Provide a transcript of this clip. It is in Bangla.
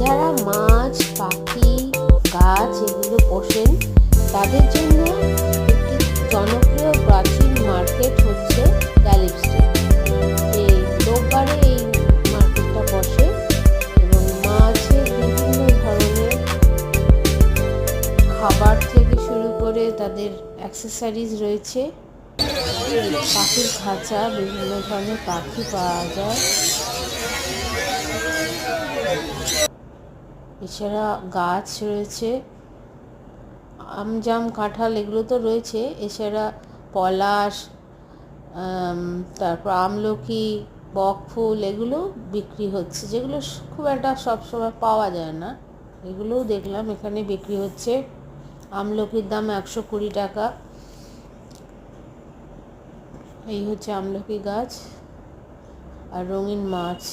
যারা মাছ, পাখি, গাছ এগুলো পোষেন তাদের জন্য একটি জনপ্রিয় প্রাচীন মার্কেট হচ্ছে গ্যালিফ স্ট্রিট। এই রোববারে এই মার্কেটটা বসে এবং মাছের বিভিন্ন ধরনের খাবার থেকে শুরু করে তাদের অ্যাক্সেসরিজ রয়েছে। পাখির খাঁচা, বিভিন্ন ধরনের পাখি পাওয়া যায়। এছাড়া গাছ রয়েছে, আম, জাম, কাঁঠাল এগুলো তো রয়েছে। এছাড়া পলাশ, তারপর আমলকি, বকফুল এগুলো বিক্রি হচ্ছে, যেগুলো খুব একটা সবসময় পাওয়া যায় না। এগুলোও দেখলাম এখানে বিক্রি হচ্ছে। আমলকির দাম 120 টাকা। এই হচ্ছে আমলকি গাছ আর রঙিন মাছ।